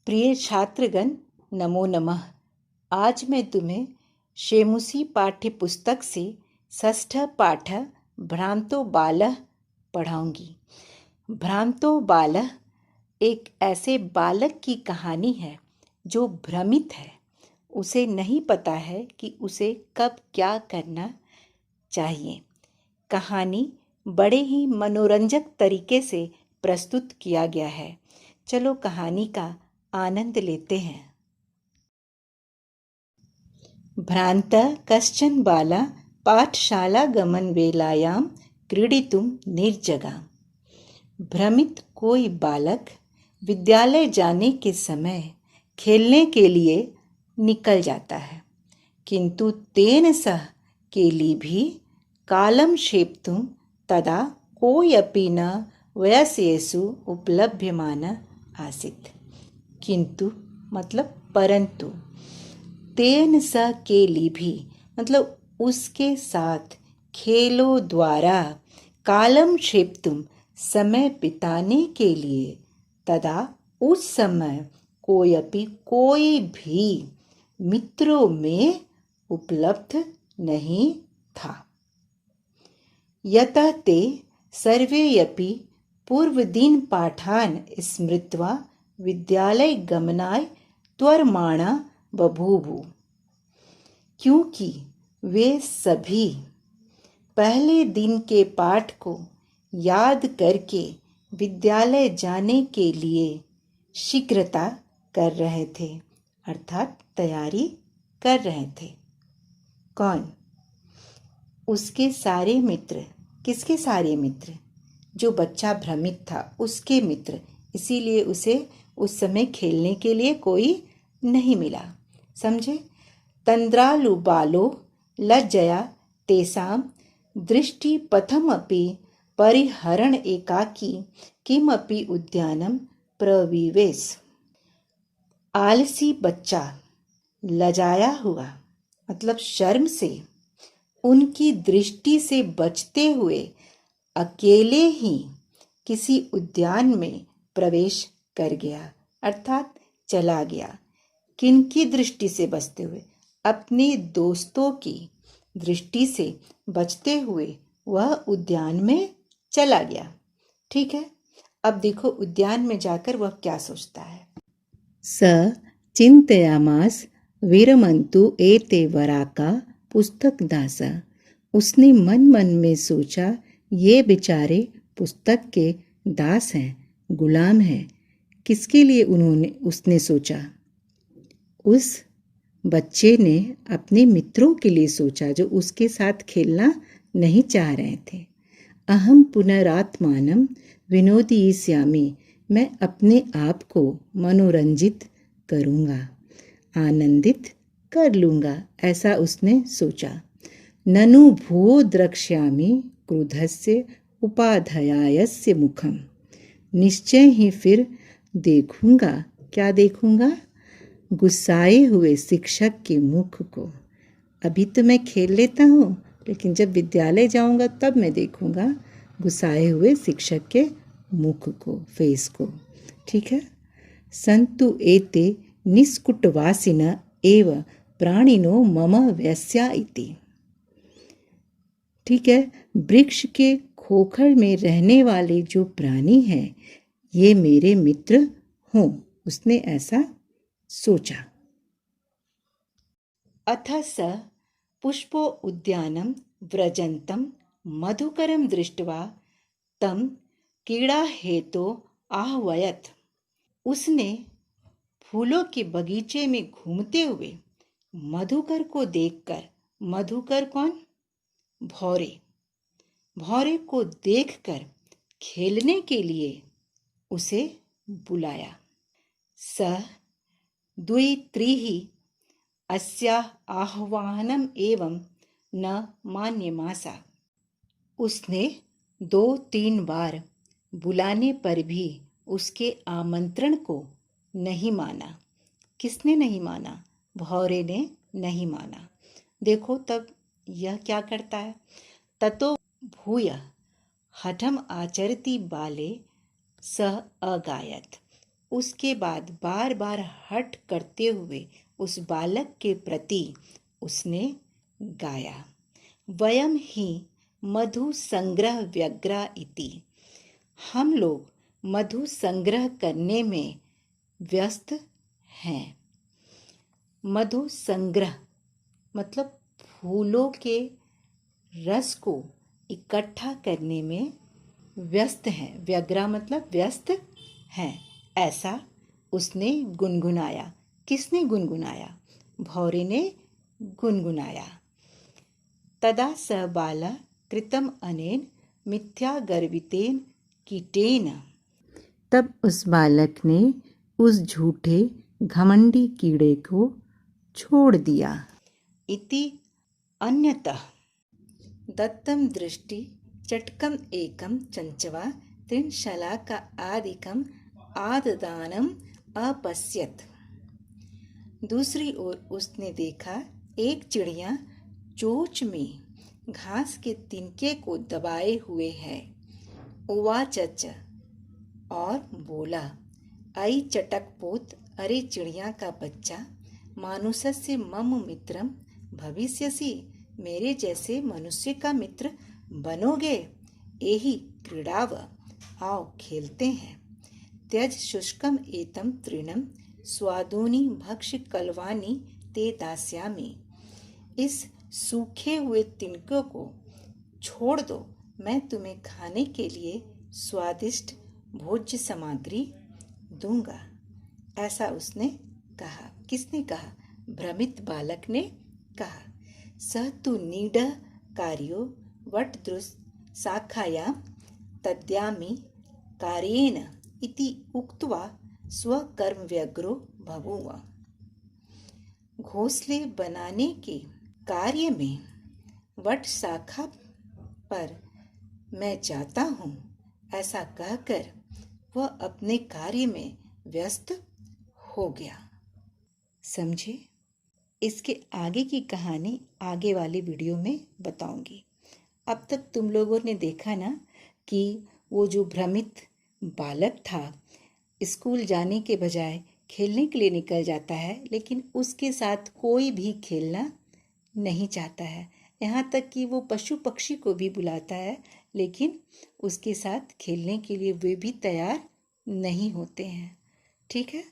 प्रिय छात्रगण, नमो नमः। आज मैं तुम्हें शेमुसी पाठ्य पुस्तक से षष्ठ पाठ भ्रांतो बालः पढ़ाऊंगी। भ्रांतो बालः एक ऐसे बालक की कहानी है जो भ्रमित है। उसे नहीं पता है कि उसे कब क्या करना चाहिए। कहानी बड़े ही मनोरंजक तरीके से प्रस्तुत किया गया है। चलो कहानी का आनंद लेते हैं। भ्रान्तः कश्चन बाला पाठशालागमनवेलायां क्रीडितुं निर्जगाम। भ्रमित कोई बालक विद्यालय जाने के समय खेलने के लिए निकल जाता है, किंतु तेन सह केलिभिः कालं क्षेप्तुं तदा कोऽपि न वयस्येषु उपलभ्यमानः आसीत्। किंतु मतलब परंतु, तेन स केलिभिः मतलब उसके साथ खेलों द्वारा कालम क्षेप्तुम समय बिताने के लिए तदा उस समय कोई भी मित्रों में उपलब्ध नहीं था। यतः ते सर्वेऽपि पूर्वदिन पाठान् स्मृत्वा विद्यालय गमनाय त्वरमाणा बभूवुः। क्योंकि वे सभी पहले दिन के पाठ को याद करके विद्यालय जाने के लिए शीघ्रता कर रहे थे, अर्थात तैयारी कर रहे थे। कौन? उसके सारे मित्र। किसके सारे मित्र? जो बच्चा भ्रमित था उसके मित्र। इसीलिए उसे उस समय खेलने के लिए कोई नहीं मिला। समझे? तंद्रालु बालो लज्जया तेषां दृष्टिपथमपि परिहरण एकाकी किमपि उद्यानं प्रविवेश। आलसी बच्चा लजाया हुआ मतलब शर्म से उनकी दृष्टि से बचते हुए अकेले ही किसी उद्यान में प्रवेश कर गया, अर्थात चला गया। किनकी दृष्टि से बचते हुए? अपने दोस्तों की दृष्टि से बचते हुए वह उद्यान में चला गया। ठीक है, अब देखो उद्यान में जाकर वह क्या सोचता है। स चिंतयामास विरमंतु एते वराका पुस्तक दासा। उसने मन मन में सोचा, ये बेचारे पुस्तक के दास हैं, गुलाम हैं। किसके लिए उसने सोचा? उस बच्चे ने अपने मित्रों के लिए सोचा जो उसके साथ खेलना नहीं चाह रहे थे। अहम पुनरात्मानं विनोदयिष्यामि। मैं अपने आप को मनोरंजित करूँगा, आनंदित कर लूँगा, ऐसा उसने सोचा। ननु भूयो द्रक्ष्यामि क्रुद्धस्य उपाध्यायस्य मुखम। निश्चय ही फिर देखूंगा। क्या देखूंगा? गुस्साए हुए शिक्षक के मुख को। अभी तो मैं खेल लेता हूँ, लेकिन जब विद्यालय जाऊंगा तब मैं देखूंगा गुस्साए हुए शिक्षक के मुख को, फेस को। ठीक है। संतु एते निष्कुटवासिन एव प्राणिनो मम वैस्या इति। ठीक है, वृक्ष के खोखल में रहने वाले जो प्राणी हैं ये मेरे मित्र हों, उसने ऐसा सोचा। अथ स पुष्पो उद्यानं व्रजन्तं मधुकरं दृष्ट्वा तं क्रीड़ा हेतु आह्वयत्। उसने फूलों के बगीचे में घूमते हुए मधुकर को देखकर, मधुकर कौन? भौरे। भौरे को देखकर खेलने के लिए उसे बुलाया। सः द्वित्रिः अस्याः आह्वानम् एवं न मान्यमासा। उसने 2-3 बार बुलाने पर भी उसके आमंत्रण को नहीं माना। किसने नहीं माना? भौरे ने नहीं माना। देखो तब यह क्या करता है। ततो भूयः हठम आचरति बाले सः अगायत्। उसके बाद बार बार हठ करते हुए उस बालक के प्रति उसने गाया, वयम ही मधु संग्रह व्यग्रा इति। हम लोग मधु संग्रह करने में व्यस्त हैं। मधु संग्रह मतलब फूलों के रस को इकट्ठा करने में व्यस्त हैं। व्यग्रा मतलब व्यस्त हैं, ऐसा उसने गुनगुनाया। किसने गुनगुनाया? भौरे ने गुनगुनाया। तदा स बाला कृतम अनेन मिथ्या गर्वितेन कीटेन। तब उस बालक ने उस झूठे घमंडी कीड़े को छोड़ दिया। इति अन्यतः दत्तम दृष्टि चटकम एकम चंचवा त्रिशलाका आदिकम आददानम अपश्यत। दूसरी ओर उसने देखा एक चिड़िया चोंच में घास के तिनके को दबाए हुए है। उवाचच और बोला, आई चटकपोत, अरे चिड़िया का बच्चा, मानुषस्य मम मित्रम भविष्यसि, मेरे जैसे मनुष्य का मित्र बनोगे। एहि क्रीड़ाव, आओ खेलते हैं। त्यज शुष्कम एतम तृणम स्वादूनि भक्ष कलवानि ते दास्यामि। इस सूखे हुए तिनकों को छोड़ दो, मैं तुम्हें खाने के लिए स्वादिष्ट भोज्य सामग्री दूंगा। ऐसा उसने कहा। किसने कहा? भ्रमित बालक ने कहा। सह तु नीड कार्यो वटदृश शाखायां तद्यामि कार्येन इति उक्त्वा स्वकर्म व्यग्रो बभूव। घोंसले बनाने के कार्य में वट शाखा पर मैं जाता हूँ, ऐसा कहकर वह अपने कार्य में व्यस्त हो गया। समझे? इसके आगे की कहानी आगे वाली वीडियो में बताऊंगी। अब तक तुम लोगों ने देखा ना कि वो जो भ्रमित बालक था स्कूल जाने के बजाय खेलने के लिए निकल जाता है, लेकिन उसके साथ कोई भी खेलना नहीं चाहता है। यहाँ तक कि वो पशु पक्षी को भी बुलाता है, लेकिन उसके साथ खेलने के लिए वे भी तैयार नहीं होते हैं। ठीक है।